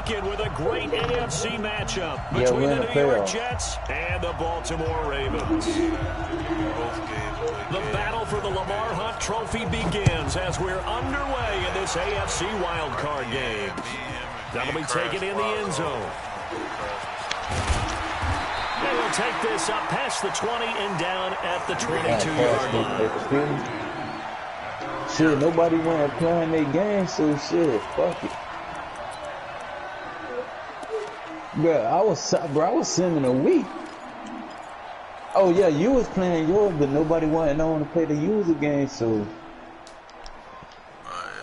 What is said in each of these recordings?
weekend with a great AFC matchup between the New York Jets and the Baltimore Ravens. The battle for the Lamar Hunt Trophy begins as we're underway in this AFC wildcard game. That'll be taken in the end zone. They will take this up past the 20 and down at the 22-yard line. Shit, nobody want to play in their game, so shit, fuck it. Bro, I was sending a week. Oh yeah, you was playing yours, but nobody wanted no one to play the user game, so.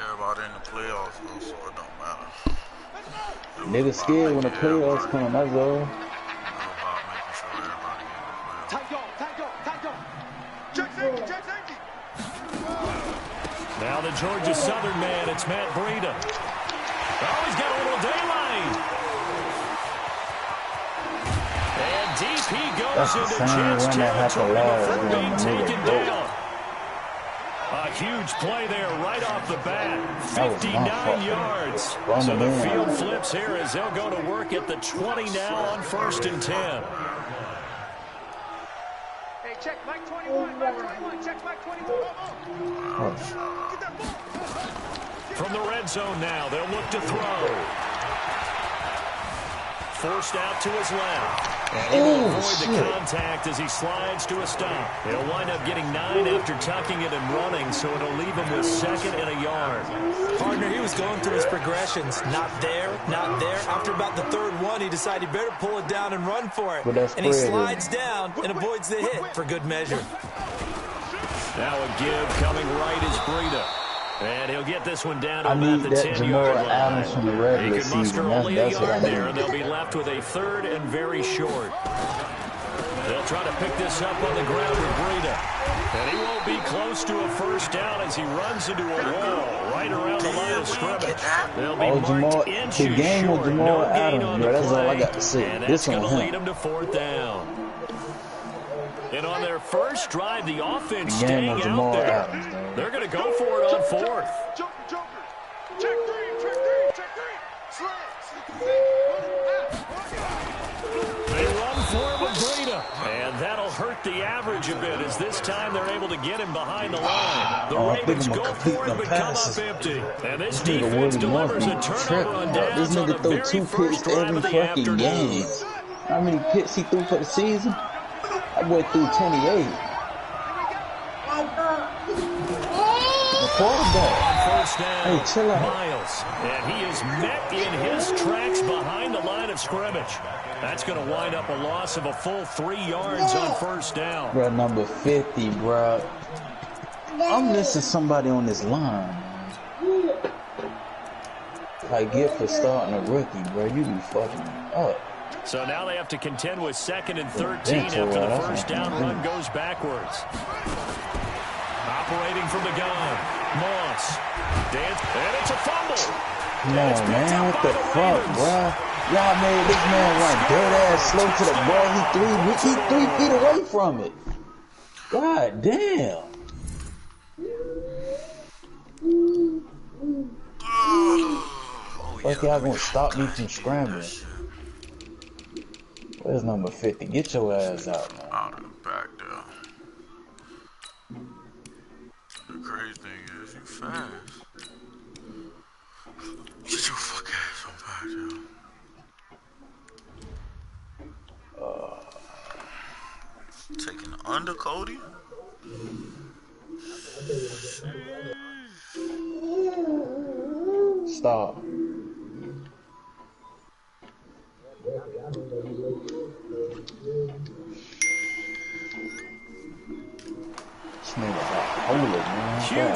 Everybody in the playoffs, so it don't matter. Niggas scared when the playoffs come, that's all. Now the Georgia Southern man, it's Matt Breida. Oh, he's got a little daylight. And deep he goes into Jets territory before being taken down. A huge play there right off the bat. 59 yards. So the field flips here as they'll go to work at the 20 now on 1st and 10. Hey, check Mike 21. Mike 21. Check Mike 21. From the red zone now, they'll look to throw. Forced out to his left. And he will avoid the contact as he slides to a stop. He'll wind up getting 9 after tucking it and running, so it'll leave him with 2nd and a yard. Partner, he was going through his progressions. Not there, not there. After about the 3rd one, he decided he better pull it down and run for it. And he slides down and avoids the hit for good measure. Now a give coming right is Breida. And he'll get this one down to about the 10-yard line. He can muster only a yard there, and they'll be left with a 3rd and very short. They'll try to pick this up on the ground with Breida. And he won't be close to a 1st down as he runs into a wall right around the line of scrimmage. They'll be marked inches short. No gain on the play. That's all I got to say. And that's going to lead him to 4th down. And on their first drive, the offense staying out there. They're going to go for it on 4th. Check 3. They run for him with Breida. And that'll hurt the average a bit as this time they're able to get him behind the line. The Ravens go for it but come up empty. And this defense delivers a turnover on downs on the very first drive of the afternoon. How many picks he threw for the season? That boy threw 28. The quarterback. On 1st down, hey, chill out. Miles. And he is met in his tracks behind the line of scrimmage. That's going to wind up a loss of a full 3 yards on 1st down. Bro, number 50, bro. I'm missing somebody on this line. I get for starting a rookie, bro. You be fucking up. So now they have to contend with 2nd and 13 after the 1st down run goes backwards. Operating from the gun, Moss. And it's a fumble. No, man, what the fuck, bro? Y'all made this man run dead ass slow to the ball. He 3 feet away from it. God damn. Fuck y'all gonna stop me from scrambling. Where's number 50? Get your ass out, man. Out of the back there. The crazy thing is, you fast. Get your fuck ass on back there. Taking the under, Cody? Stop.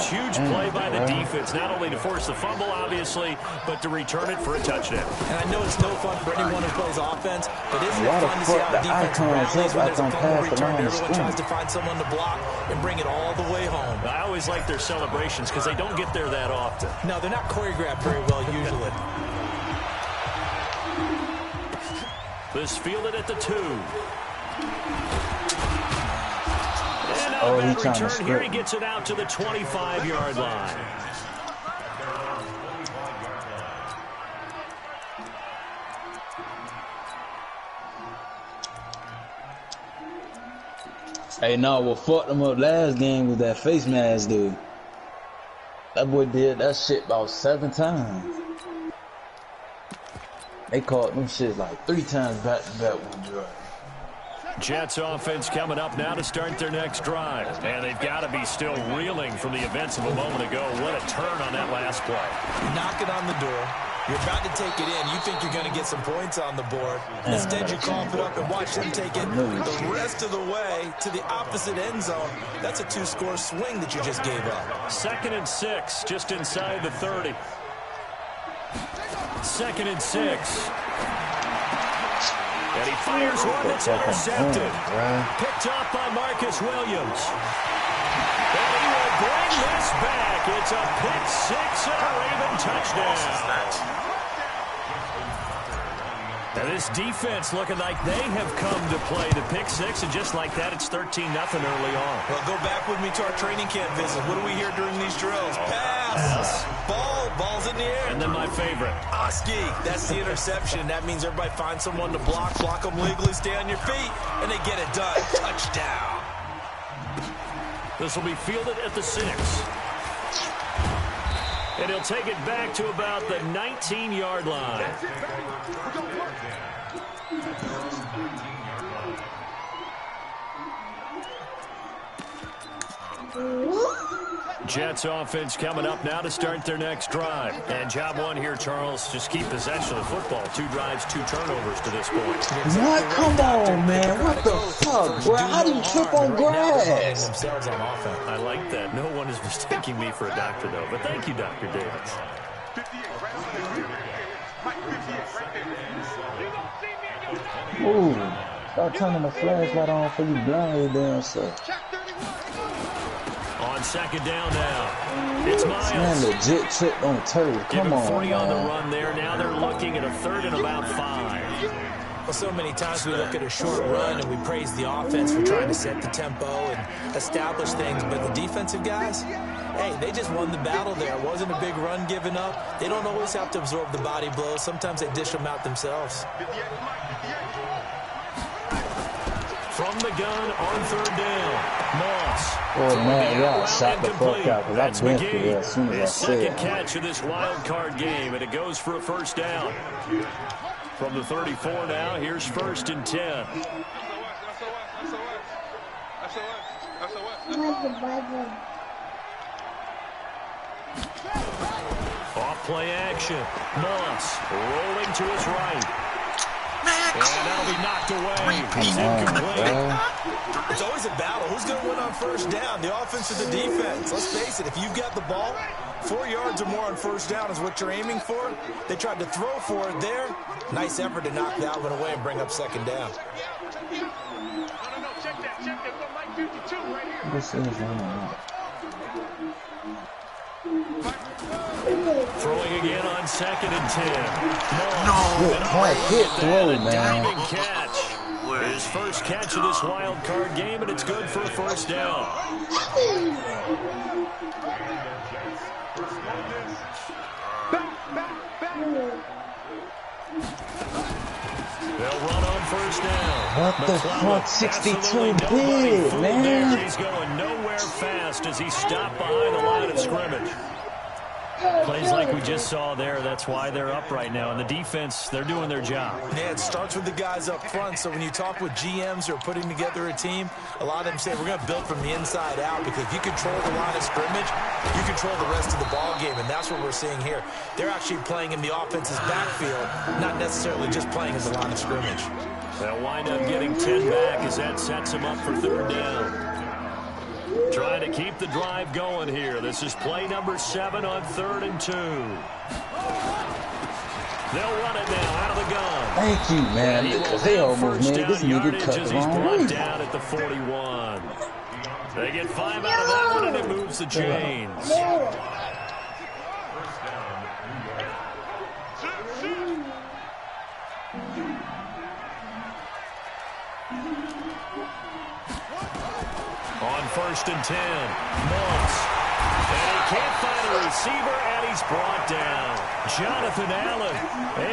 Huge play by the defense, not only to force the fumble, obviously, but to return it for a touchdown. And I know it's no fun for anyone who plays offense, but isn't it fun to see how the defense rallies when there's a fumble return? Everyone tries to find someone to block and bring it all the way home. I always like their celebrations because they don't get there that often. No, they're not choreographed very well usually. This fielded at the 2. Oh, he trying return to here, he gets it out to the 25-yard line. Hey, no, what fucked them up last game was that face mask, dude. That boy did that shit about 7 times. They caught them shit like 3 times back to back one drive. Jets offense coming up now to start their next drive. And they've got to be still reeling from the events of a moment ago. What a turn on that last play. Knocking on the door. You're about to take it in. You think you're going to get some points on the board. Instead, you cough it up and watch them take it the rest of the way to the opposite end zone. That's a 2-score swing that you just gave up. 2nd and 6, just inside the 30. 2nd and 6. And he fires one that's intercepted. Picked off by Marcus Williams. And he will bring this back. It's a pick 6 and a Raven touchdown. Now this defense looking like they have come to play the pick 6, and just like that, it's 13-0 early on. Well, go back with me to our training camp visit. What do we hear during these drills? Pass. Ball's in the air. And then my favorite. Oski, that's the interception. That means everybody finds someone to block them legally, stay on your feet, and they get it done. Touchdown. This will be fielded at the 6. And he'll take it back to about the 19-yard line. Jets offense coming up now to start their next drive. And job one here, Charles, just keep possession of the football. 2 drives, 2 turnovers to this point. What? Come on, man. What the fuck, bro? How do you trip on grass? I like that. No one is mistaking me for a doctor, though. But thank you, Dr. Davis. Ooh, start turning the flashlight on for you blind damn self. On 2nd down now, it's Miles. Man, legit tripped on turf. Come on, 40 man. on the run there. Now they're looking at a 3rd and about 5. Well, so many times we look at a short run and we praise the offense for trying to set the tempo and establish things, but the defensive guys, hey, they just won the battle there. It wasn't a big run given up. They don't always have to absorb the body blows. Sometimes they dish them out themselves. From the gun on 3rd down. Moss. Oh, man, y'all shot the fuck out because That's I been through that as soon as I said second catch of this wild card game, and it goes for a 1st down. From the 34 now, here's 1st and 10. Off play action. Moss rolling to his right. And that'll be knocked away. He's incomplete. It's always a battle. Who's going to win on 1st down? The offense or the defense? Let's face it, if you've got the ball, 4 yards or more on 1st down is what you're aiming for. They tried to throw for it there. Nice effort to knock that one away and bring up 2nd down. No, check that. Got Mike 52 right here. This is Throwing again on 2nd and 10. Good throw, man. Diving catch. His 1st catch of this wild card game, and it's good for a 1st down. They'll run on 1st down. What the fuck? 62 big, man. He's going nowhere fast as he stopped behind the line of scrimmage. Plays like we just saw there. That's why they're up right now. And the defense, they're doing their job. Yeah, it starts with the guys up front. So when you talk with GMs who are putting together a team, a lot of them say we're going to build from the inside out, because if you control the line of scrimmage, you control the rest of the ball game. And that's what we're seeing here. They're actually playing in the offense's backfield, not necessarily just playing in the line of scrimmage. They'll wind up getting 10 back as that sets them up for 3rd down. Trying to keep the drive going here. This is play number 7 on 3rd and 2. They'll run it now out of the gun. Thank you, man, because they almost made this nigga cut the wrong way. Down at the 41. They get 5 out of that one, and it moves the chains. On 1st and 10, Moss And he can't find a receiver, and he's brought down. Jonathan Allen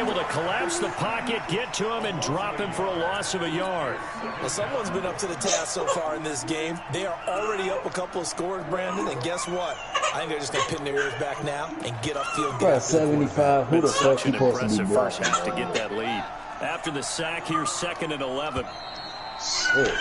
able to collapse the pocket, get to him, and drop him for a loss of a yard. Well, someone's been up to the task so far in this game. They are already up a couple of scores, Brandon, and guess what? I think they're just going to pin their ears back now and get upfield. Got 75. Who the fuck Such an supposed to be impressive first blocking? half to get that lead. After the sack here, 2nd and 11. Shit.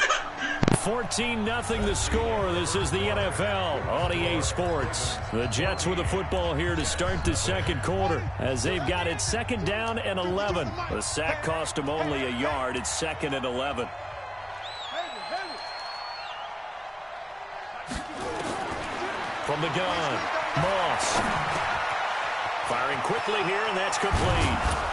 14-0 the score. This is the NFL on EA Sports. The Jets with the football here to start the second quarter as they've got it 2nd down and 11. The sack cost them only a yard. It's 2nd and 11. From the gun, Moss. Firing quickly here, and that's complete.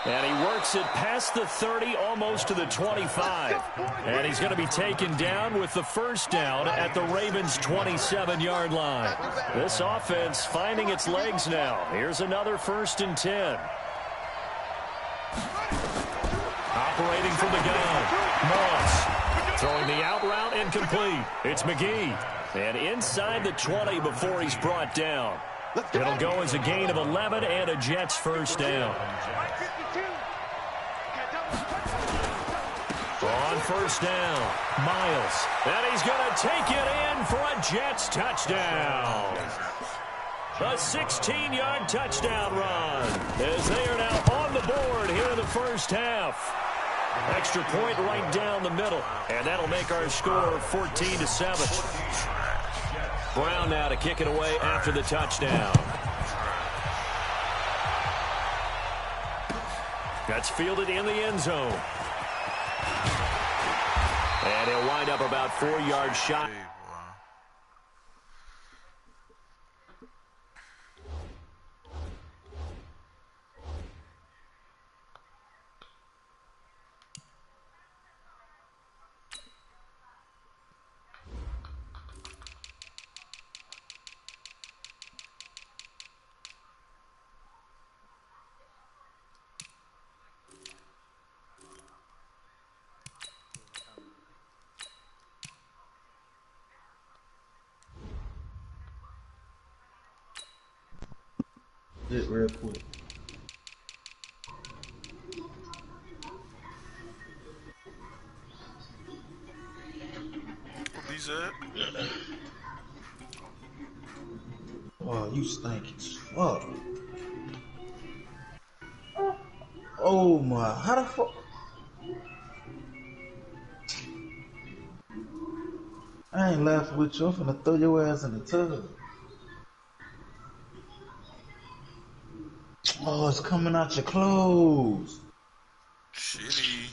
And he works it past the 30, almost to the 25. And he's going to be taken down with the first down at the Ravens' 27-yard line. This offense finding its legs now. Here's another 1st and 10. Operating from the gun, Moss. Throwing the out route incomplete. It's McGee. And inside the 20 before he's brought down. It'll go as a gain of 11 and a Jets first down. On first down, Miles. And he's going to take it in for a Jets touchdown. A 16-yard touchdown run as they are now on the board here in the first half. Extra point right down the middle, and that'll make our score 14-7. Brown now to kick it away after the touchdown. That's fielded in the end zone. And he'll wind up about 4 yards shy. It real quick. What he said? Oh, you stink as fuck. Oh my, how the fuck? I ain't laughing with you. I'm finna throw your ass in the tub. Oh, it's coming out your clothes. Shitty.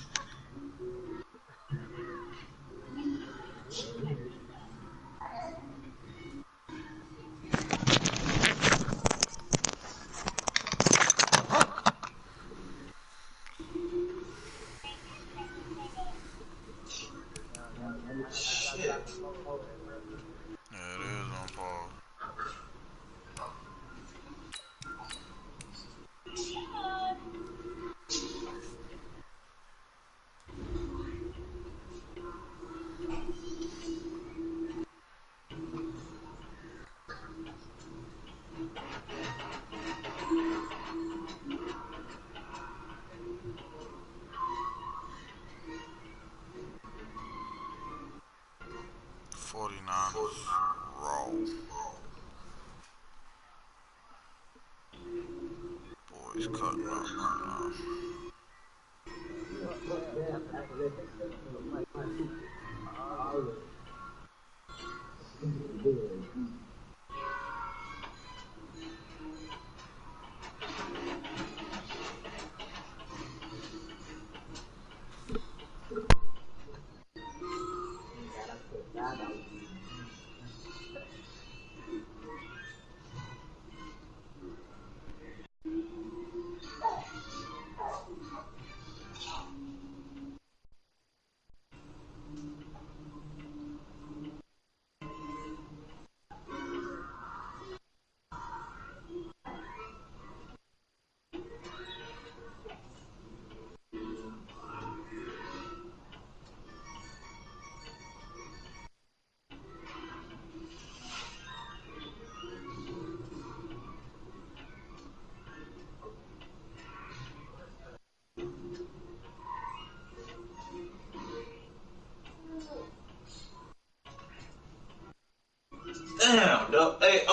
Shit. Yeah, it is on pause. Raw. Boys cutting up right now.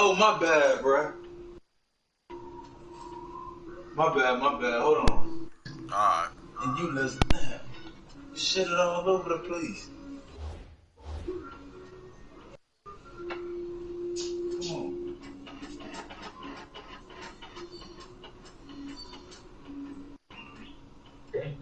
Oh, my bad, bruh. My bad. Hold on. Alright. And you listen. Shit it all over the place. Come on. Okay.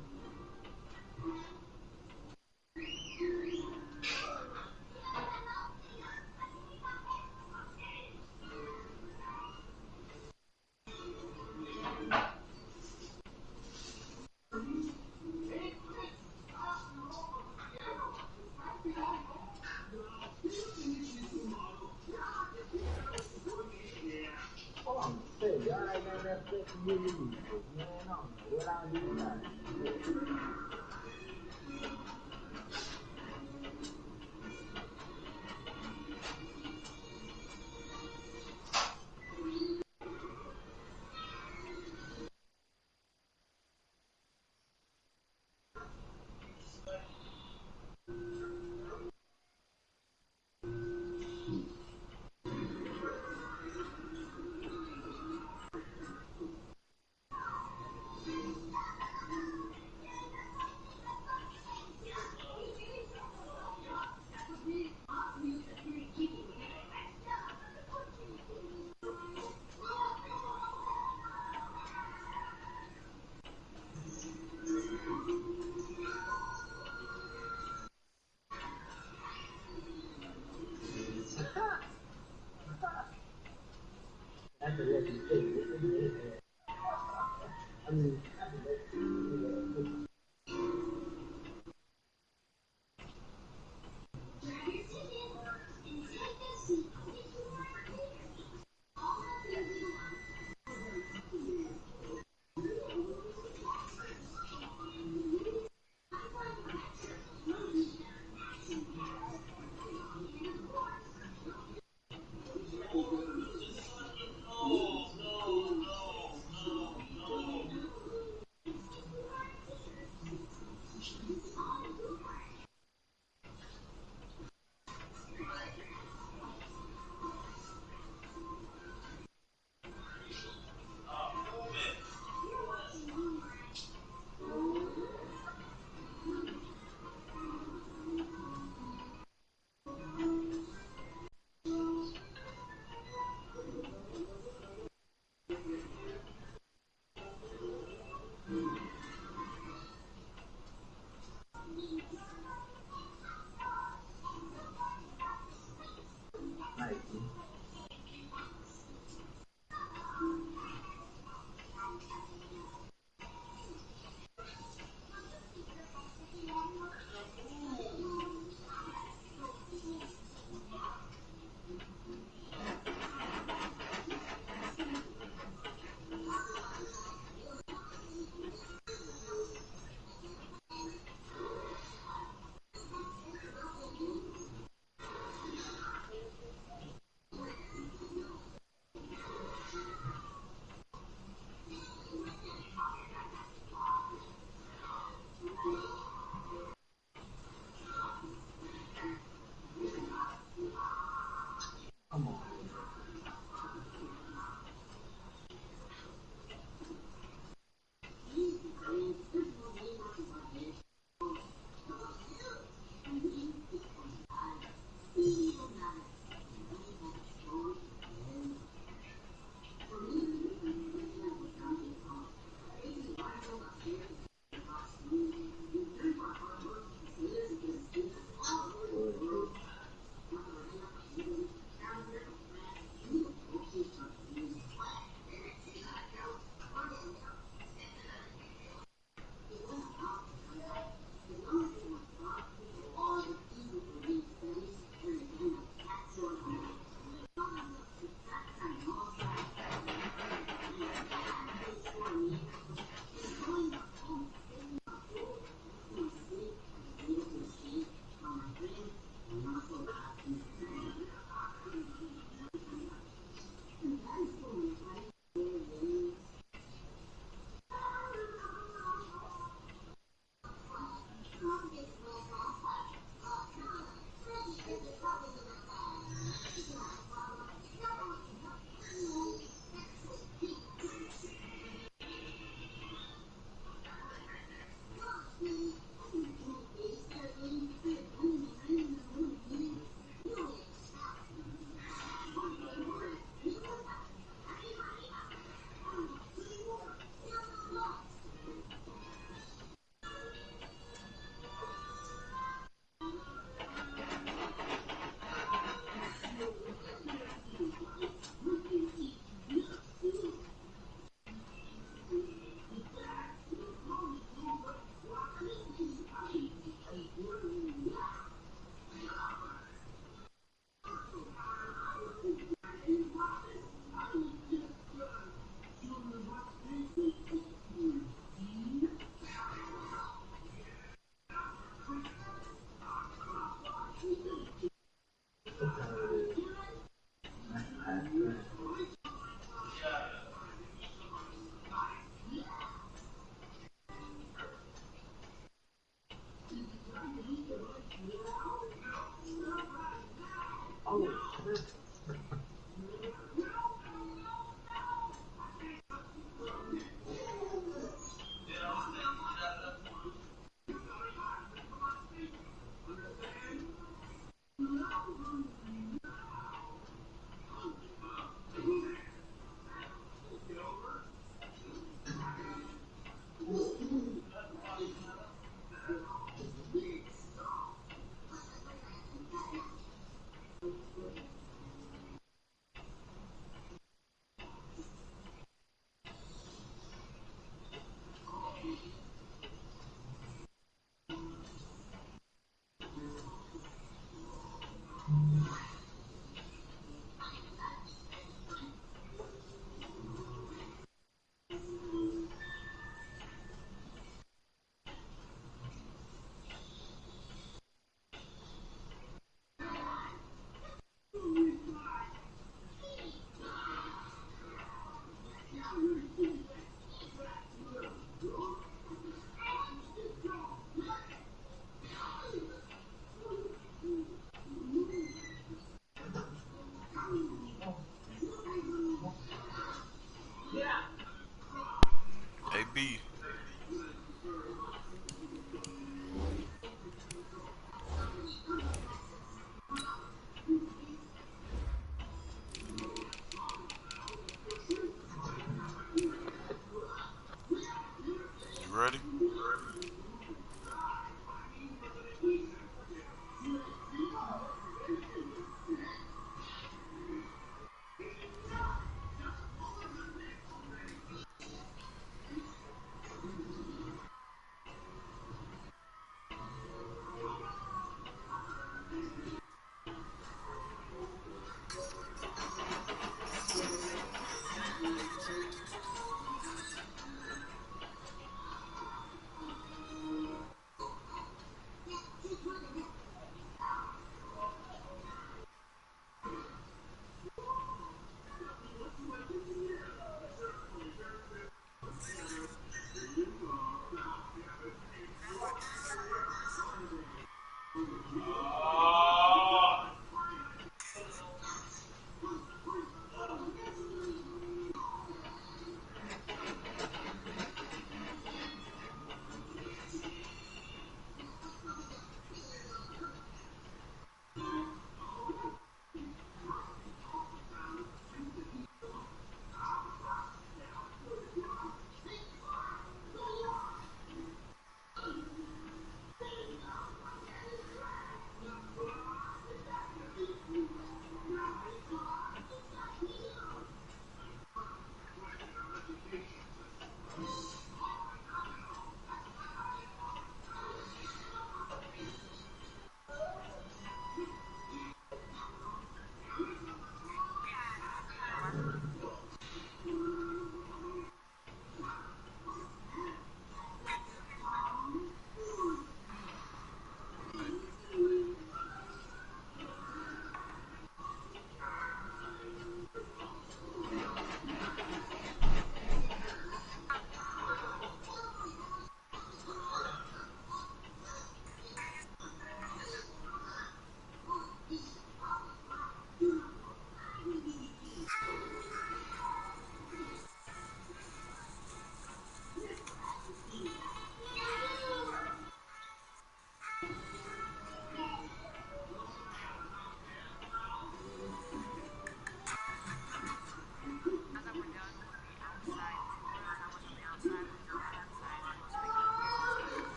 B. You ready?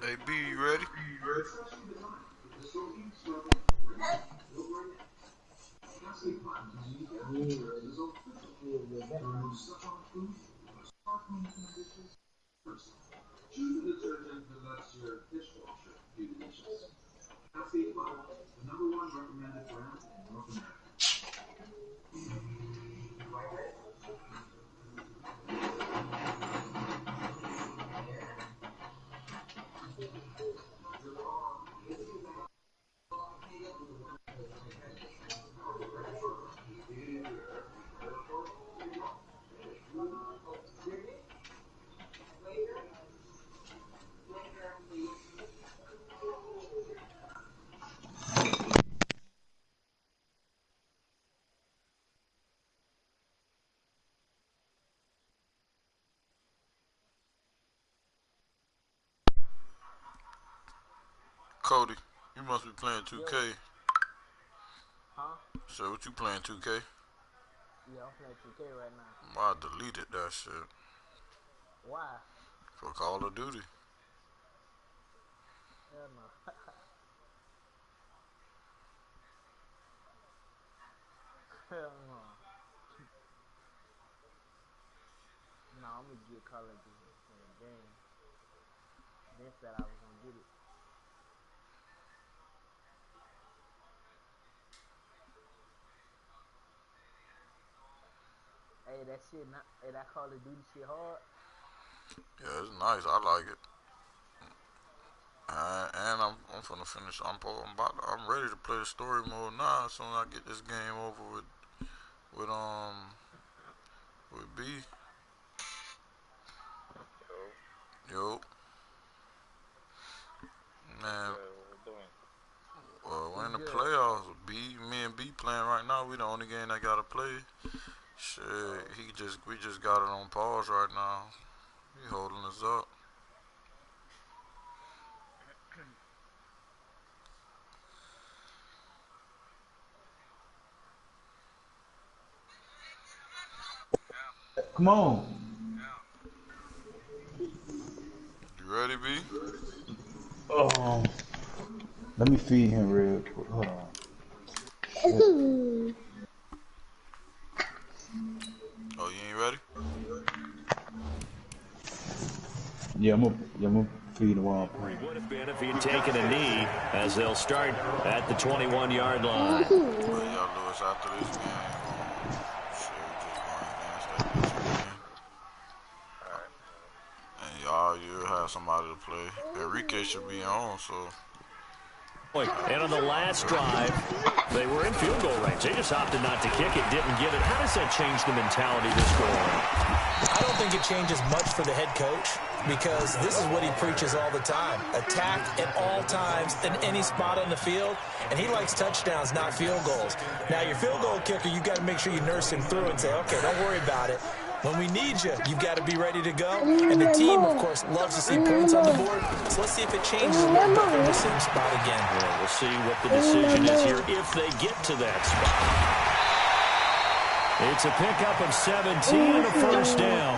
Hey, B, you ready? Cody, you must be playing 2K. So what you playing 2K? Yeah, I'm playing 2K right now. I deleted that shit. Why? For Call of Duty. Hell no. Hell no. No, I'm gonna get Call of Duty in the game. Then said I was gonna get it. Hey, that shit not. Hey, that Call of Duty shit hard. Yeah, it's nice. I like it. And I'm finna finish. I'm ready to play the story mode now. As soon as I get this game over with with B. Yo, man. Well, we're in the playoffs. Me and B playing right now. We the only game that gotta play. Shit, we just got it on pause right now. He holding us up. Come on. You ready, B? Oh, let me feed him real quick. Hold on. Oh, you ain't ready? Yeah, I'm gonna feed the wall. He would have been if he had taken a knee, as they'll start at the 21-yard line. But y'all Lewis after this game, shit, we just going against after this game. And y'all, you have somebody to play. Enrique should be on, so. And on the last drive, they were in field goal range. They just opted not to kick it, didn't get it. How does that change the mentality this go on? I don't think it changes much for the head coach because this is what he preaches all the time. Attack at all times in any spot on the field, and he likes touchdowns, not field goals. Now, your field goal kicker, you got to make sure you nurse him through and say, okay, don't worry about it. When we need you, you've got to be ready to go. And the team, of course, loves to see points on the board. So let's see if it changes a little bit in the same spot again. Yeah, we'll see what the decision is here if they get to that spot. It's a pickup of 17 and a first down.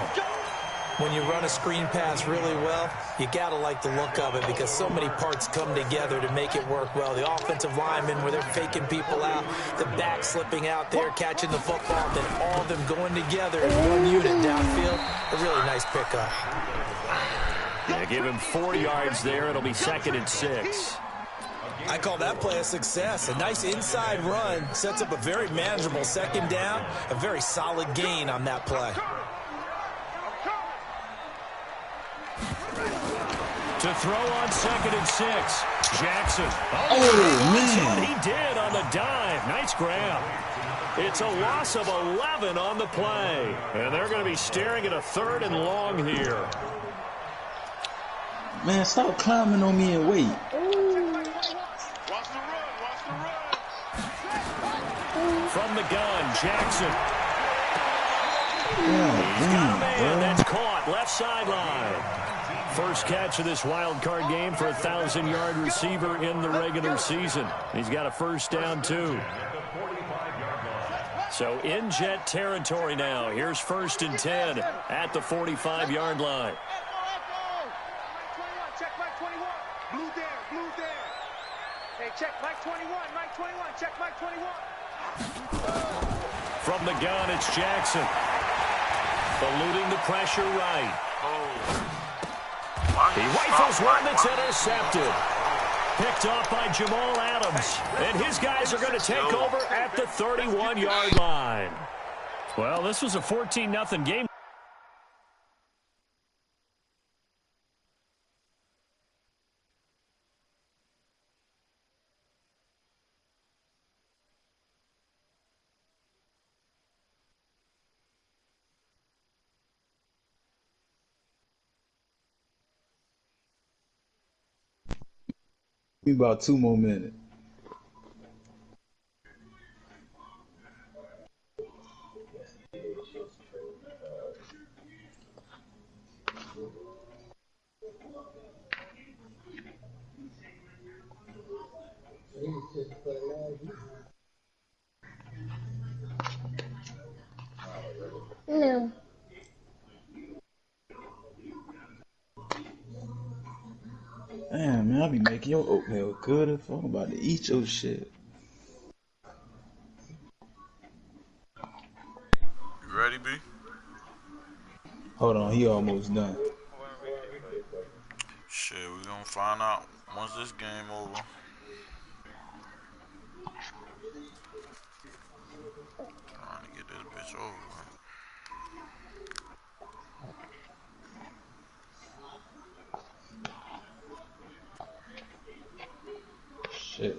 When you run a screen pass really well, you got to like the look of it because so many parts come together to make it work well. The offensive linemen where they're faking people out, the back slipping out there, catching the football, then all of them going together in one unit downfield. A really nice pickup. Yeah, give him 4 yards there. It'll be 2nd and 6. I call that play a success. A nice inside run sets up a very manageable 2nd down, a very solid gain on that play. To throw on 2nd and 6. Jackson. Oh, man. He did on the dive. Nice grab. It's a loss of 11 on the play. And they're going to be staring at a 3rd and long here. Man, stop climbing on me and wait. Watch the run. Watch the run. From the gun, Jackson. Yeah, He's got a man. That's caught. Left sideline. First catch of this wild card game for a 1,000-yard receiver in the regular season. He's got a first down, too. So in Jet territory now. Here's 1st and 10 at the 45-yard line. Check Mike 21. Blue there. Hey, check Mike 21. Check Mike 21. From the gun, it's Jackson. Eluding the pressure right. He rifles one that's intercepted. Picked off by Jamal Adams. And his guys are going to take over at the 31-yard line. Well, this was a 14-0 game. Give me about 2 more minutes. No. Damn, man, I be making your oatmeal good if I'm about to eat your shit. You ready, B? Hold on, he almost done. Shit, we gonna find out once this game over. Trying to get this bitch over, man. Shit.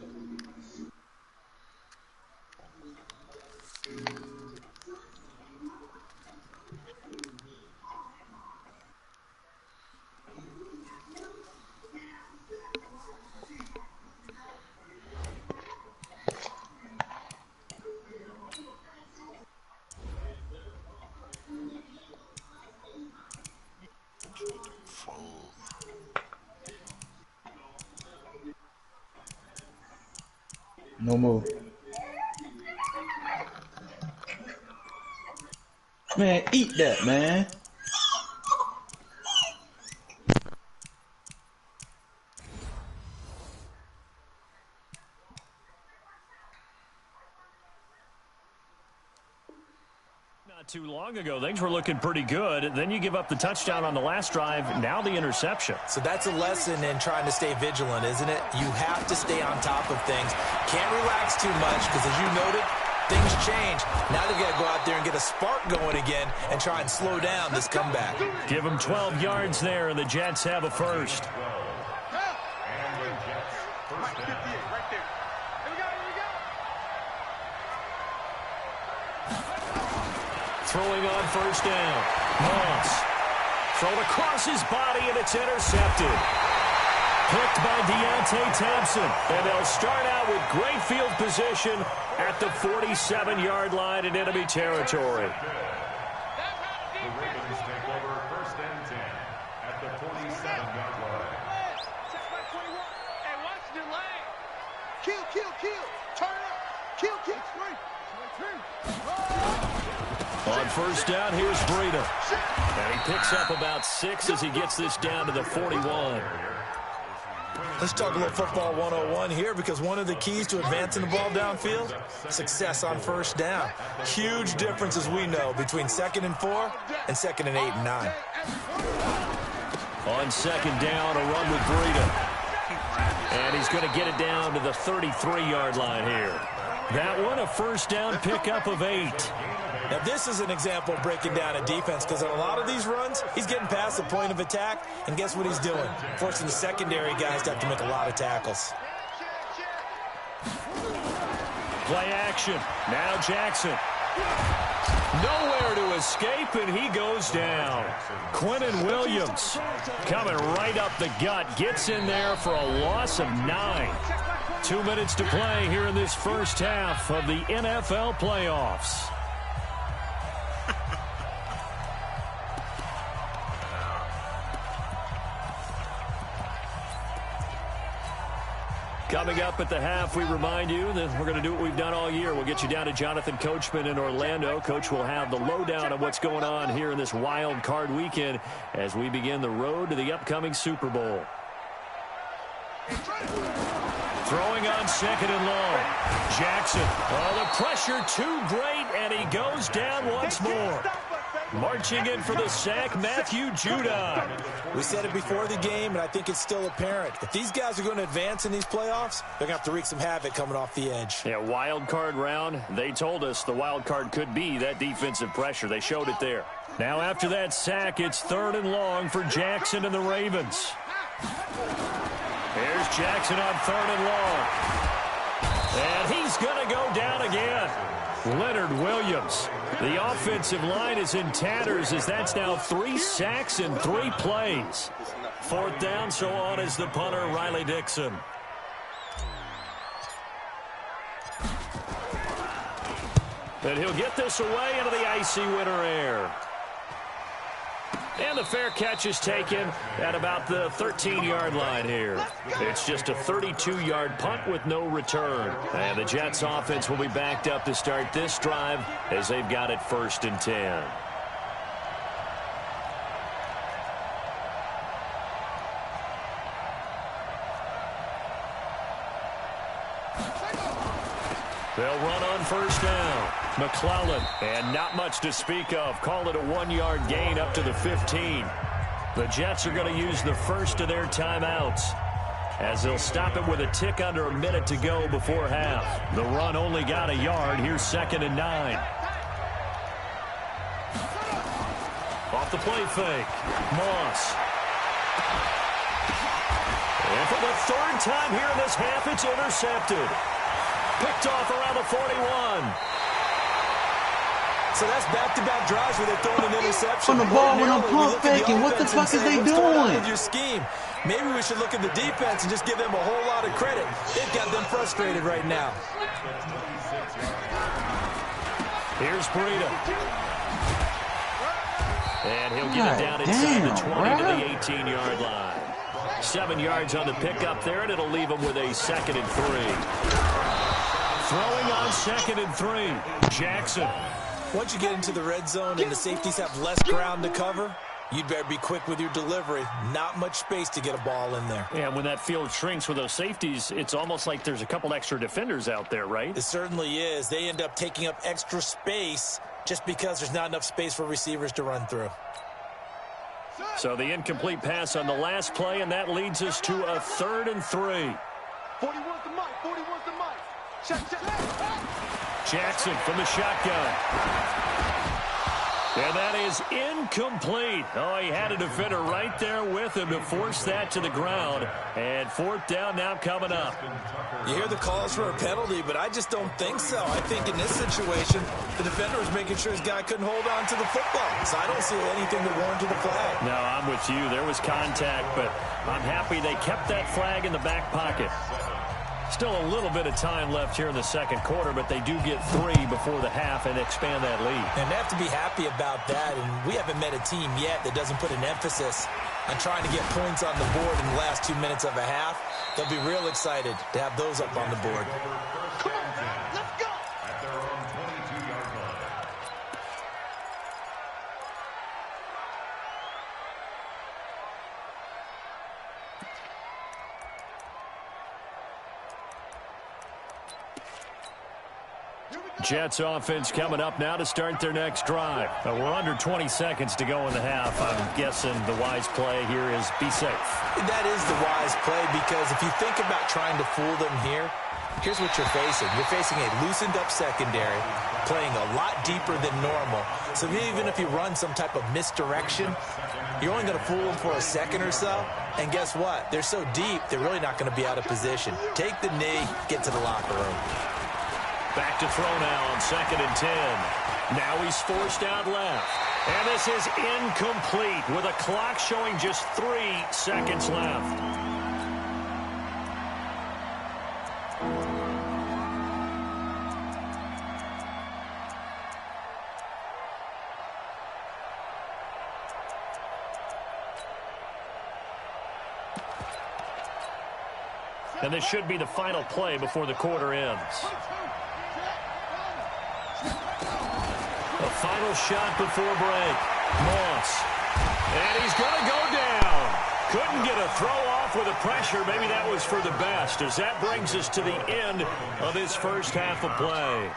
No more. Man, eat that, man. Not too long ago, things were looking pretty good. Then you give up the touchdown on the last drive. Now the interception. So that's a lesson in trying to stay vigilant, isn't it? You have to stay on top of things. Can't relax too much because, as you noted, things change. Now they've got to go out there and get a spark going again and try and slow down this comeback. Give them 12 yards there, and the Jets have a first. Throwing on first down. Moss. Thrown across his body, and it's intercepted. Picked by Deontay Thompson. And they'll start out with great field position at the 47-yard line in enemy territory. The Ravens take over first and 10 at the 47-yard line. Check back 21. Hey, watch the lane. Kill, kill, kill. Turn up. Kill, kill. On first down, here's Breida. And he picks up about 6 as he gets this down to the 41. Let's talk a little football 101 here, because one of the keys to advancing the ball downfield, success on first down. Huge difference, as we know, between 2nd and 4 and 2nd and 8 and 9. On second down, a run with Breida. And he's going to get it down to the 33-yard line here. That one, a first down pickup of 8. Now, this is an example of breaking down a defense, because on a lot of these runs, he's getting past the point of attack, and guess what he's doing? Forcing the secondary guys to have to make a lot of tackles. Play action. Now Jackson. Nowhere to escape, and he goes down. Quinnen Williams coming right up the gut. Gets in there for a loss of 9. 2 minutes to play here in this first half of the NFL playoffs. Coming up at the half, we remind you that we're going to do what we've done all year. We'll get you down to Jonathan Coachman in Orlando. Coach will have the lowdown of what's going on here in this wild card weekend as we begin the road to the upcoming Super Bowl. Throwing on second and long. Jackson. Oh, the pressure too great, and he goes down once more. Marching in for the sack, Matthew Judon. We said it before the game, and I think it's still apparent. If these guys are going to advance in these playoffs, they're going to have to wreak some havoc coming off the edge. Yeah, wild card round. They told us the wild card could be that defensive pressure. They showed it there. Now after that sack, it's 3rd and long for Jackson and the Ravens. Here's Jackson on 3rd and long. And he's going to go down again. Leonard Williams. The offensive line is in tatters as that's now 3 sacks in 3 plays. 4th down, so on is the punter, Riley Dixon. And he'll get this away into the icy winter air. And the fair catch is taken at about the 13-yard line here. It's just a 32-yard punt with no return. And the Jets offense will be backed up to start this drive as they've got it 1st and 10. They'll run on first down. McClellan, and not much to speak of. Call it a 1-yard gain up to the 15. The Jets are going to use the first of their timeouts as they'll stop it with a tick under a minute to go before half. The run only got a yard. Here's 2nd and 9. Off the play fake. Moss. And for the 3rd time here in this half, it's intercepted. Picked off around the 41. So that's back-to-back drives where they're throwing an interception. On the ball when I'm pump faking. What the fuck is they doing? Your scheme. Maybe we should look at the defense and just give them a whole lot of credit. They've got them frustrated right now. Here's Breida. And he'll get it down inside the 20 to the 18-yard line. 7 yards on the pickup there, and it'll leave them with a 2nd and 3. Throwing on 2nd and 3. Jackson. Once you get into the red zone and the safeties have less ground to cover, you'd better be quick with your delivery. Not much space to get a ball in there. Yeah, when that field shrinks with those safeties, it's almost like there's a couple extra defenders out there, right? It certainly is. They end up taking up extra space just because there's not enough space for receivers to run through. So the incomplete pass on the last play, and that leads us to a 3rd and 3. 41's the mic. 41's the mic. Check. Jackson from the shotgun. And that is incomplete. Oh, he had a defender right there with him to force that to the ground. And 4th down now coming up. You hear the calls for a penalty, but I just don't think so. I think in this situation, the defender was making sure his guy couldn't hold on to the football. So I don't see anything to warrant the flag. No, I'm with you. There was contact, but I'm happy they kept that flag in the back pocket. Still a little bit of time left here in the second quarter, but they do get 3 before the half and expand that lead. And they have to be happy about that. And we haven't met a team yet that doesn't put an emphasis on trying to get points on the board in the last 2 minutes of a half. They'll be real excited to have those up on the board. Come on, let's go. At their own 22-yard line. Jets offense coming up now to start their next drive. We're under 20 seconds to go in the half. I'm guessing the wise play here is be safe. That is the wise play, because if you think about trying to fool them here, here's what you're facing. You're facing a loosened up secondary, playing a lot deeper than normal. So even if you run some type of misdirection, you're only going to fool them for a second or so. And guess what? They're so deep, they're really not going to be out of position. Take the knee, get to the locker room. Back to throw now on 2nd and 10. Now he's forced out left. And this is incomplete with a clock showing just 3 seconds left. And this should be the final play before the quarter ends. The final shot before break. Moss. And he's going to go down. Couldn't get a throw off with the pressure. Maybe that was for the best, as that brings us to the end of this first half of play.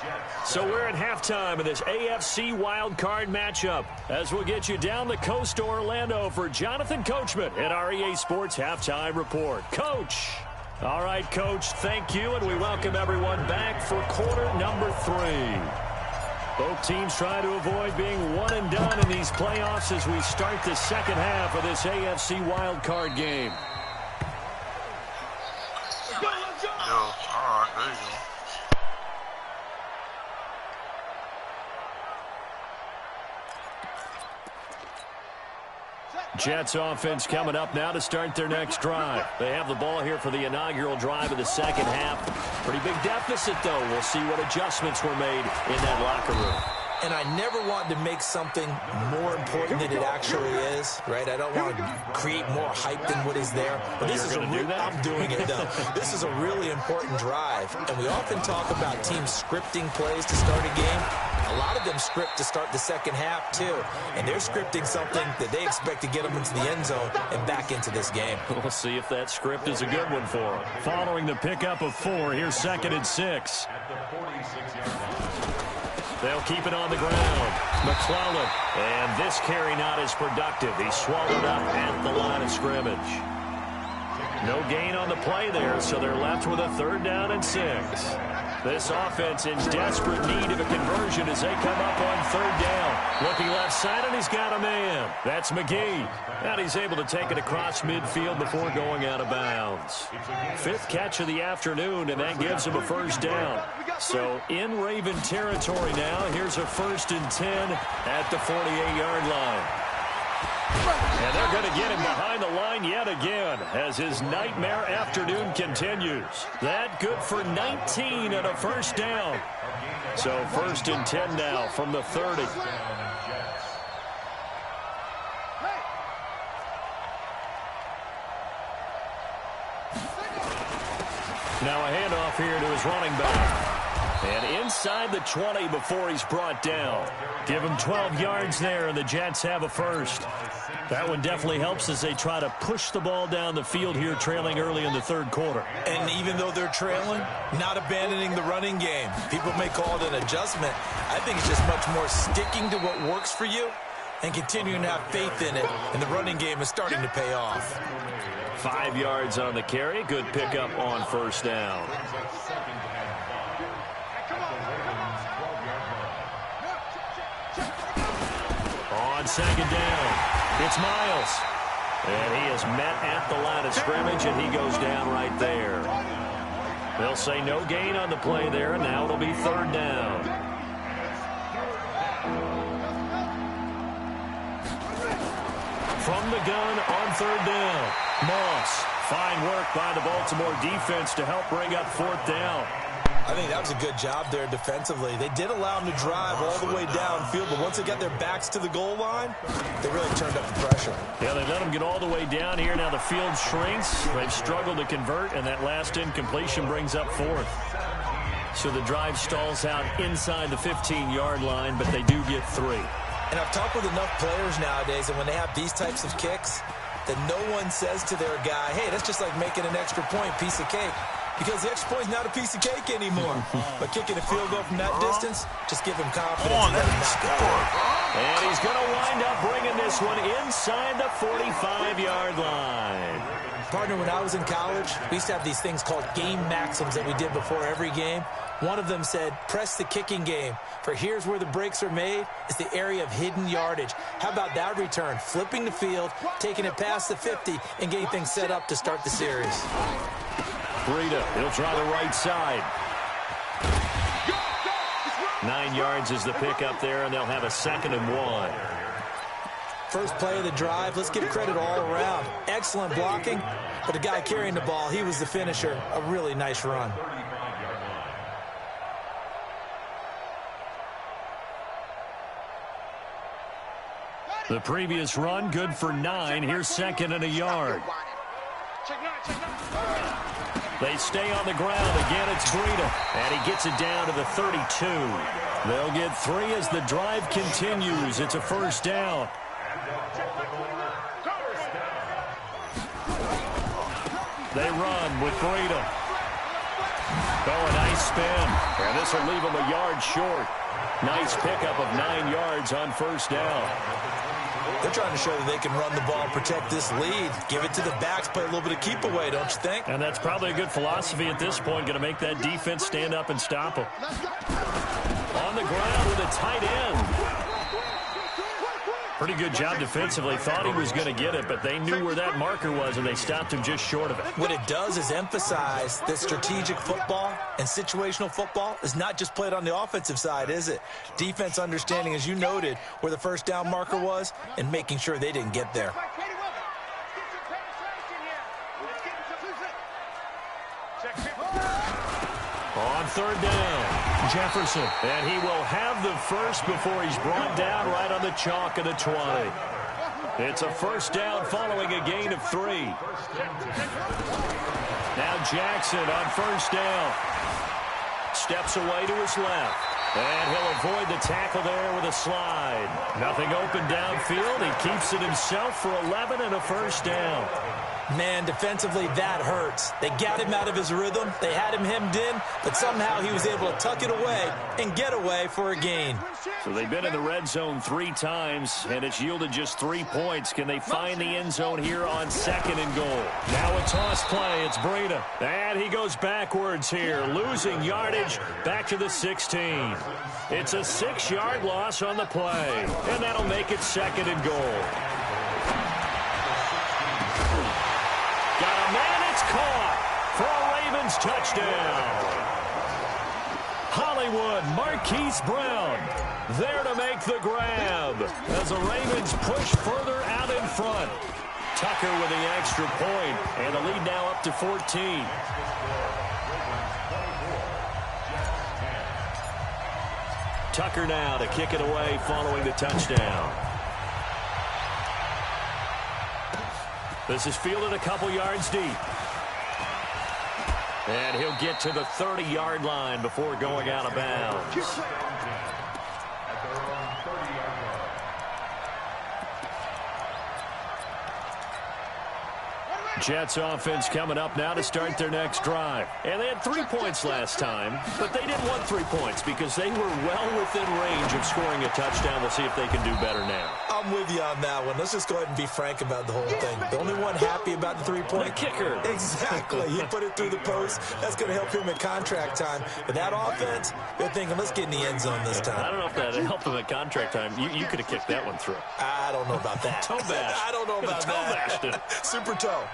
So we're at halftime of this AFC wildcard matchup, as we'll get you down the coast to Orlando for Jonathan Coachman at our EA Sports Halftime Report. Coach. All right, Coach, thank you, and we welcome everyone back for quarter number 3. Both teams try to avoid being one and done in these playoffs as we start the second half of this AFC wildcard game. Yo, all right, there you go. Jets offense coming up now to start their next drive. They have the ball here for the inaugural drive of the second half. Pretty big deficit, though. We'll see what adjustments were made in that locker room. And I never want to make something more important than it actually is, right? I don't want to create more hype than what is there. But this is I'm doing it, though. This is a really important drive. And we often talk about teams scripting plays to start a game. A lot of them script to start the second half, too. And they're scripting something that they expect to get them into the end zone and back into this game. We'll see if that script is a good one for them. Following the pickup of 4, here's 2nd and 6. At the 46-yard line. They'll keep it on the ground. McClellan. And this carry not as productive. He's swallowed up at the line of scrimmage. No gain on the play there, so they're left with a 3rd down and 6. This offense in desperate need of a conversion as they come up on 3rd down. Looking left side, and he's got a man. That's McGee. And he's able to take it across midfield before going out of bounds. 5th catch of the afternoon, and that gives him a 1st down. So in Raven territory now, here's a 1st and 10 at the 48-yard line. And they're going to get him behind the line yet again as his nightmare afternoon continues. That good for 19 and a 1st down. So 1st and 10 now from the 30. Now a handoff here to his running back. And inside the 20 before he's brought down. Give him 12 yards there, and the Jets have a first. That one definitely helps as they try to push the ball down the field here, trailing early in the third quarter. And even though they're trailing, not abandoning the running game. People may call it an adjustment. I think it's just much more sticking to what works for you and continuing to have faith in it. And the running game is starting to pay off. 5 yards on the carry. Good pickup on first down. On second down, it's Miles. And he is met at the line of scrimmage, and he goes down right there. They'll say no gain on the play there, and now it'll be third down. From the gun on third down, Moss. Fine work by the Baltimore defense to help bring up fourth down. I think that was a good job there defensively. They did allow them to drive all the way downfield, but once they got their backs to the goal line, they really turned up the pressure. Yeah, they let them get all the way down here. Now the field shrinks. They've struggled to convert, and that last incompletion brings up fourth. So the drive stalls out inside the 15-yard line, but they do get 3. And I've talked with enough players nowadays, and when they have these types of kicks, that no one says to their guy, hey, that's just like making an extra point, piece of cake. Because the extra point is not a piece of cake anymore. But kicking a field goal from that distance, just give him confidence. And he's going to wind up bringing this one inside the 45-yard line. Partner, when I was in college, we used to have these things called game maxims that we did before every game. One of them said, press the kicking game. For here's where the breaks are made. It's the area of hidden yardage. How about that return? Flipping the field, taking it past the 50, and getting things set up to start the series. Breida, he'll try the right side. 9 yards is the pickup there, and they'll have a 2nd and 1. First play of the drive, let's give credit all around. Excellent blocking, but the guy carrying the ball, he was the finisher. A really nice run. The previous run, good for 9. Here's 2nd and a yard. They stay on the ground. Again, it's Breida. And he gets it down to the 32. They'll get 3 as the drive continues. It's a first down. They run with Breida. Oh, a nice spin. And this will leave him a yard short. Nice pickup of 9 yards on first down. They're trying to show that they can run the ball, protect this lead. Give it to the backs, play a little bit of keep away, don't you think? And that's probably a good philosophy at this point, going to make that defense stand up and stop them. On the ground with a tight end. Pretty good job defensively. Thought he was going to get it, but they knew where that marker was, and they stopped him just short of it. What it does is emphasize that strategic football and situational football is not just played on the offensive side, is it? Defense understanding, as you noted, where the first down marker was and making sure they didn't get there. On third down, Jefferson. And he will have the first before he's brought down right on the chalk of the 20. It's a first down following a gain of 3. Now Jackson on first down. Steps away to his left. And he'll avoid the tackle there with a slide. Nothing open downfield. He keeps it himself for 11 and a first down. Man, defensively, that hurts. They got him out of his rhythm. They had him hemmed in, but somehow he was able to tuck it away and get away for a gain. So they've been in the red zone 3 times, and it's yielded just 3 points. Can they find the end zone here on 2nd and goal? Now a toss play. It's Breida. And he goes backwards here, losing yardage back to the 16. It's a 6-yard loss on the play, and that'll make it 2nd and goal. Got a man, it's caught for a Ravens touchdown. Hollywood, Marquise Brown there to make the grab as the Ravens push further out in front. Tucker with the extra point, and the lead now up to 14. Tucker now to kick it away following the touchdown. This is fielded a couple yards deep. And he'll get to the 30-yard line before going out of bounds. At their own 30-yard line. Jets offense coming up now to start their next drive. And they had 3 points last time, but they didn't want 3 points because they were well within range of scoring a touchdown. We'll see if they can do better now. I'm with you on that one. Let's just go ahead and be frank about the whole thing. The only one happy about the 3-point kicker. Exactly. He put it through the post. That's going to help him at contract time. But that offense, they're thinking, let's get in the end zone this time. I don't know if that helped him at contract time. You could have kicked that one through. I don't know about that. Toe bash. I don't know about that. Super toe.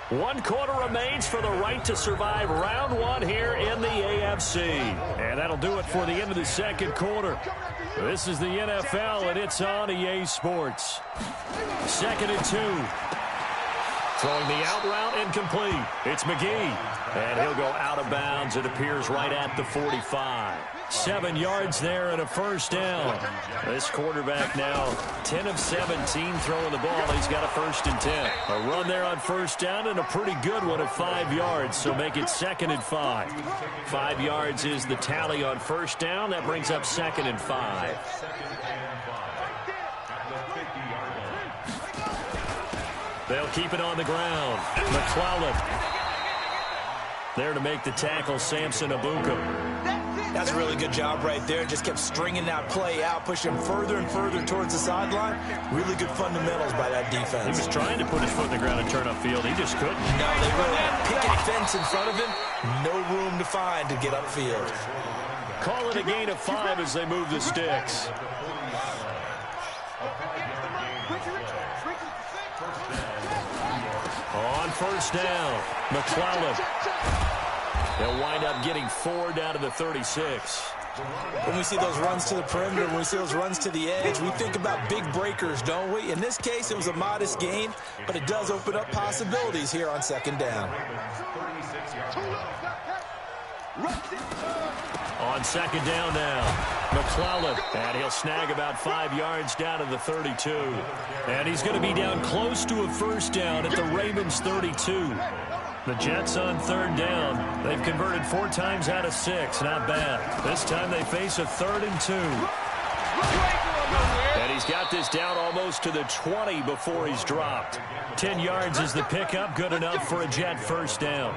1 quarter remains for the right to survive round 1 here in the AFC. And that'll do it for the end of the second quarter. This is the NFL, and it's on EA Sports. 2nd and 2. Throwing the out route incomplete. It's McGee. And he'll go out of bounds. It appears right at the 45. 7 yards there and a first down. This quarterback now 10 of 17 throwing the ball. He's got a 1st and 10. A run there on first down and a pretty good one of 5 yards. So make it 2nd and 5. 5 yards is the tally on first down. That brings up 2nd and 5. They'll keep it on the ground. McClellan there to make the tackle, Samson Abuka. That's a really good job right there. Just kept stringing that play out, pushing further and further towards the sideline. Really good fundamentals by that defense. He was trying to put his foot in the ground and turn upfield. He just couldn't. No, they really had a picket fence in front of him. No room to find to get upfield. Call it a gain of 5 as they move the sticks. On first down, McClellan. They'll wind up getting 4 down to the 36. When we see those runs to the perimeter, when we see those runs to the edge, we think about big breakers, don't we? In this case, it was a modest gain, but it does open up possibilities here on 2nd down. On 2nd down now, McClellan, and he'll snag about 5 yards down to the 32. And he's going to be down close to a first down at the Ravens' 32. The Jets on 3rd down. They've converted 4 times out of 6. Not bad. This time they face a 3rd and 2. And he's got this down almost to the 20 before he's dropped. 10 yards is the pickup. Good enough for a Jet first down.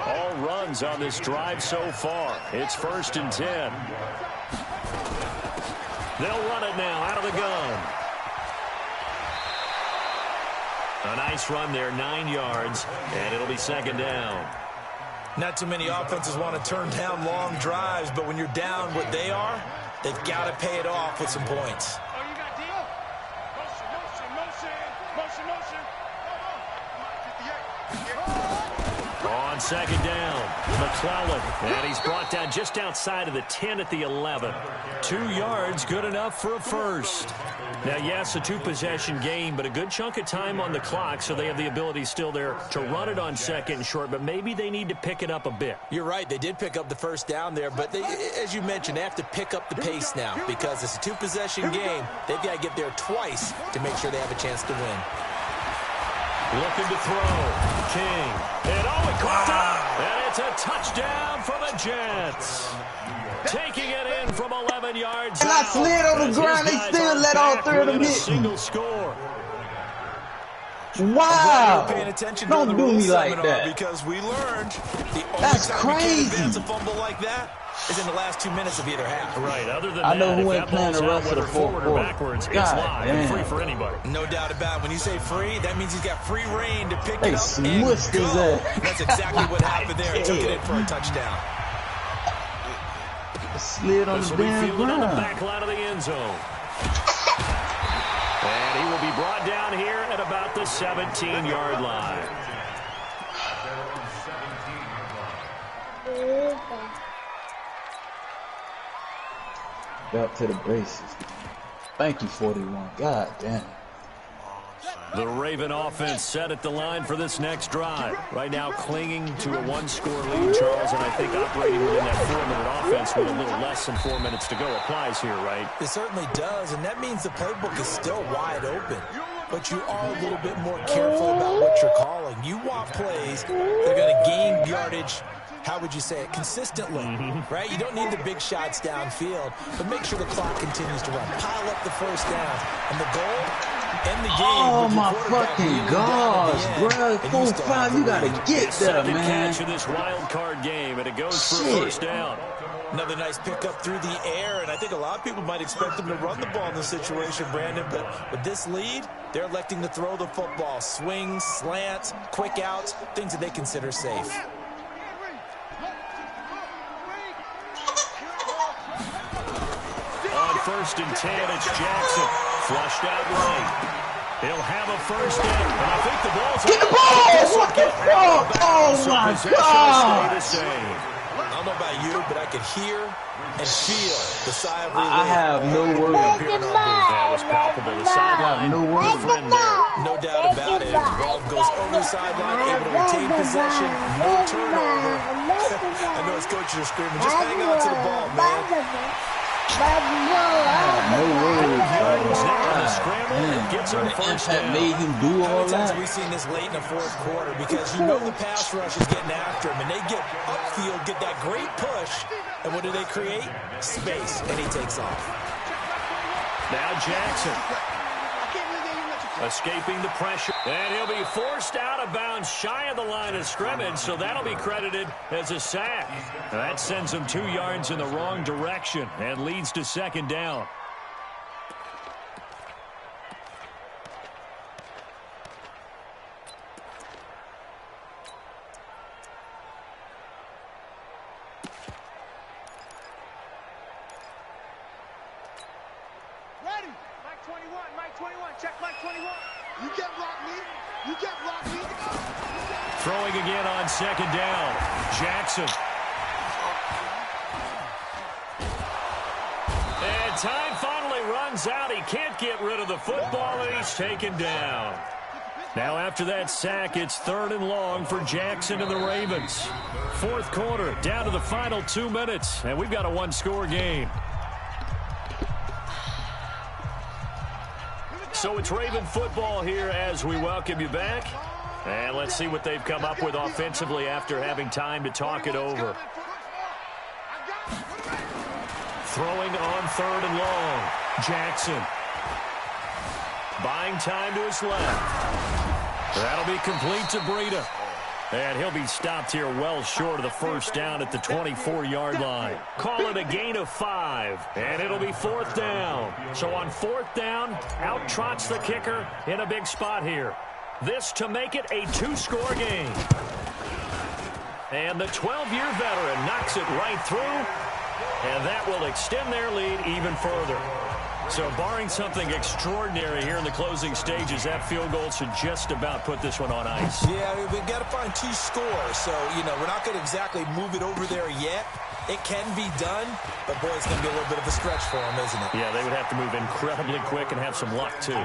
All runs on this drive so far. It's 1st and 10. They'll run it now out of the gun. A nice run there, 9 yards, and it'll be 2nd down. Not too many offenses want to turn down long drives, but when you're down what they are, they've got to pay it off with some points. Oh, you got deal? Motion. On 2nd down, McClellan, and he's brought down just outside of the 10 at the 11. 2 yards, good enough for a first. Now, yes, a 2-possession game, but a good chunk of time on the clock, so they have the ability still there to run it on 2nd and short, but maybe they need to pick it up a bit. You're right. They did pick up the first down there, but they, as you mentioned, they have to pick up the pace now because it's a 2-possession game. They've got to get there twice to make sure they have a chance to win. Looking to throw. King. And he caught up. And it's a touchdown for the Jets. Taking it in from 11 yards And out. I slid on the ground. They still let all 3 of them hit me. Single score. Wow. Paying attention Don't to the do rule me like seminar that. Because we learned the only That's time we can crazy. advance a fumble like that is in the last 2 minutes of either half. Right, other than I know that, who if ain't that playing ball's the out, rest of the whether fourth forward or quarter. backwards, it's God live and damn. free for anybody. No doubt about it. When you say free, that means he's got free reign to pick They it up and smushed his go. ass. That's exactly what happened there. He took it in for a touchdown. Slid on This the will be damn fielded on the ground. back line of the end zone. And he will be brought down here at about the 17-yard line. Back to the bases. Thank you, 41. God damn. The Raven offense set at the line for this next drive. Right now clinging to a 1-score lead, Charles, and I think operating within that 4-minute offense with a little less than 4 minutes to go applies here, right? It certainly does, and that means the playbook is still wide open. but you are a little bit more careful about what you're calling. You want plays that are going to gain yardage, how would you say it, consistently, right? You don't need the big shots downfield, but make sure the clock continues to run. Pile up the first downs. And the goal, end the game. Oh, my fucking gosh, bro. 4-5, you got to get there, man. Catch of this wild card game, and it goes for a first down. Another nice pickup through the air, and I think a lot of people might expect them to run the ball in this situation, Brandon, but with this lead, they're electing to throw the football. Swings, slants, quick outs, things that they consider safe. On 1st and 10, it's Jackson. Flushed out right. He'll have a first down, and I think the ball's Get the ball! What the fuck? Oh, my God! I don't know about you, but I could hear and feel the sigh of relief. I have no words. That was palpable. The sideline, no words. friend there. No doubt about it. Ball goes over the sideline, able to retain possession, no turnover. I know his coaches are screaming, just hang on to the ball, man. No words, Gets on first down. Made him do all How many times that? have we seen this late in the fourth quarter? Because you know the pass rush is getting after him, and they get upfield, get that great push, and what do they create? Space, and he takes off. Now Jackson. Escaping the pressure. And he'll be forced out of bounds shy of the line of scrimmage, so that'll be credited as a sack. That sends him 2 yards in the wrong direction and leads to second down. Ready. Mike 21, Mike 21, check Mike 21. You can't block me. You can't block me. Throwing again on second down. Jackson. And time finally runs out. He can't get rid of the football, and he's taken down. Now after that sack, it's 3rd and long for Jackson and the Ravens. Fourth quarter, down to the final 2 minutes, and we've got a one-score game. So it's Raven football here as we welcome you back. And let's see what they've come up with offensively after having time to talk it over. Throwing on 3rd and long. Jackson. Buying time to his left. That'll be complete to Breida. And he'll be stopped here well short of the first down at the 24-yard line. Call it a gain of 5, and it'll be 4th down. So on 4th down, out trots the kicker in a big spot here. This to make it a 2-score game. And the 12-year veteran knocks it right through, and that will extend their lead even further. So barring something extraordinary here in the closing stages, that field goal should just about put this one on ice. Yeah, we've got to find 2 scores. So, we're not going to exactly move it over there yet. It can be done, but, boy, it's going to be a little bit of a stretch for them, isn't it? Yeah, they would have to move incredibly quick and have some luck, too.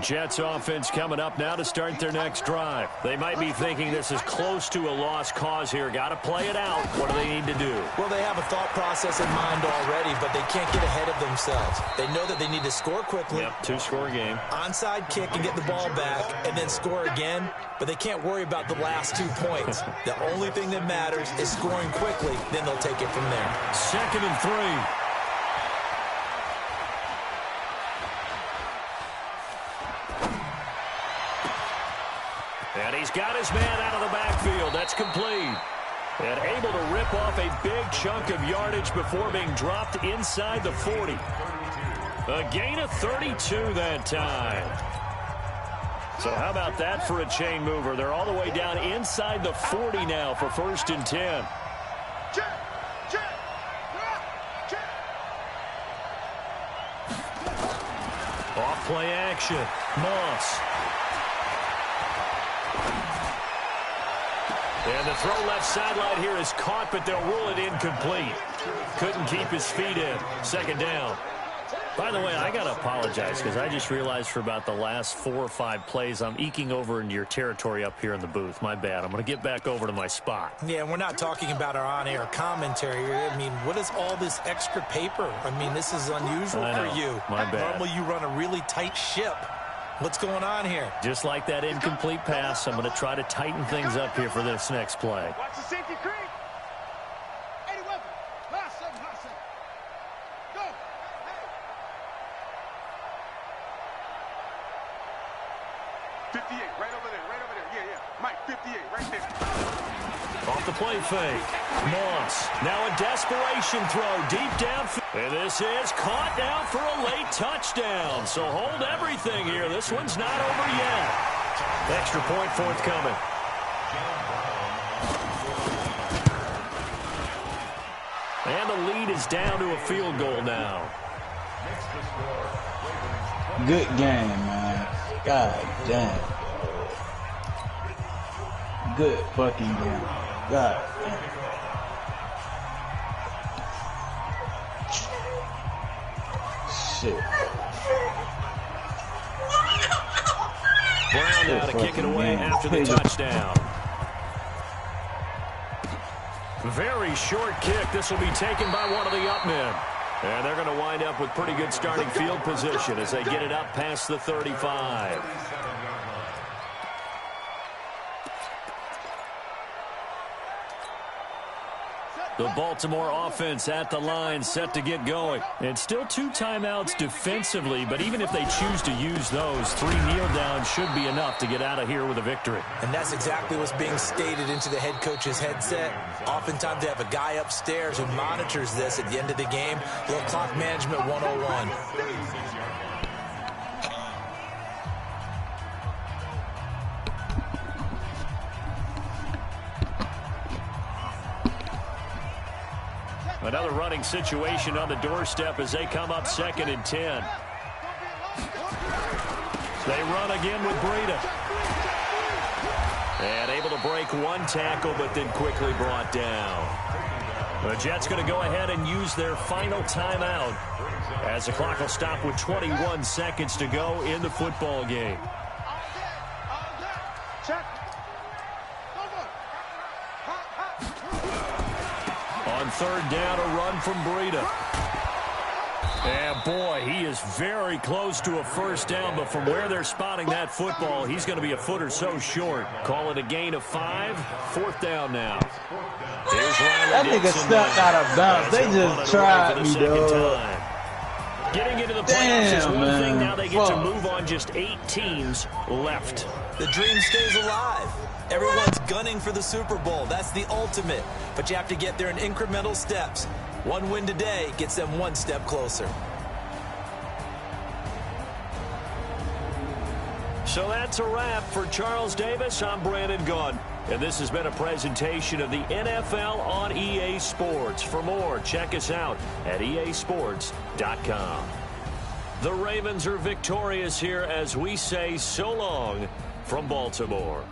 Jets offense coming up now to start their next drive. They might be thinking this is close to a lost cause here. Got to play it out. What do they need to do? Well, they have a thought process in mind already, but they can't get ahead of themselves. They know that they need to score quickly. Yep, 2-score game. Onside kick and get the ball back and then score again, but they can't worry about the last 2 points. The only thing that matters is scoring quickly, then they'll take it from there. 2nd and 3. And he's got his man out of the backfield. That's complete. And able to rip off a big chunk of yardage before being dropped inside the 40. A gain of 32 that time. So how about that for a chain mover? They're all the way down inside the 40 now for 1st and 10. Off play action. Moss. And the throw left sideline here is caught, but they'll rule it incomplete. Couldn't keep his feet in. Second down. By the way, I got to apologize because I just realized for about the last 4 or 5 plays, I'm eking over into your territory up here in the booth. My bad. I'm going to get back over to my spot. Yeah, and we're not talking about our on-air commentary. I mean, what is all this extra paper? I mean, this is unusual for you. My bad. Normally you run a really tight ship. What's going on here? Just like that incomplete pass, I'm going to try to tighten things up here for this next play. Watch the safety creep. 81. Last second. Go. 58, right over there. Yeah. Mike, 58, right there. Off the play fake. Moss. Now a desperation throw deep down. And this is caught now for a late touchdown. So hold everything here. This one's not over yet. Extra point forthcoming. And the lead is down to a field goal now. Good game, man. God damn. Good fucking game. God damn. Shit. Brown now to kick it away after the touchdown. Very short kick. This will be taken by one of the up men. And they're going to wind up with pretty good starting field position as they get it up past the 35. The Baltimore offense at the line, set to get going. And still 2 timeouts defensively, but even if they choose to use those, 3 kneel downs should be enough to get out of here with a victory. And that's exactly what's being stated into the head coach's headset. Oftentimes they have a guy upstairs who monitors this at the end of the game. Little clock management 101. Another running situation on the doorstep as they come up 2nd and 10. They run again with Breida. And able to break 1 tackle, but then quickly brought down. The Jets going to go ahead and use their final timeout as the clock will stop with 21 seconds to go in the football game. On 3rd down, a run from Breida. And boy, he is very close to a first down, but from where they're spotting that football, he's going to be a foot or so short. Call it a gain of 5. 4th down now. That nigga stepped out of bounds. They just tried me, dog. Getting into the playoffs is one thing. Now they get to move on. Just 8 teams left. The dream stays alive. Everyone's gunning for the Super Bowl. That's the ultimate. But you have to get there in incremental steps. 1 win today gets them 1 step closer. So that's a wrap for Charles Davis. I'm Brandon Gunn. And this has been a presentation of the NFL on EA Sports. For more, check us out at easports.com. The Ravens are victorious here as we say so long from Baltimore.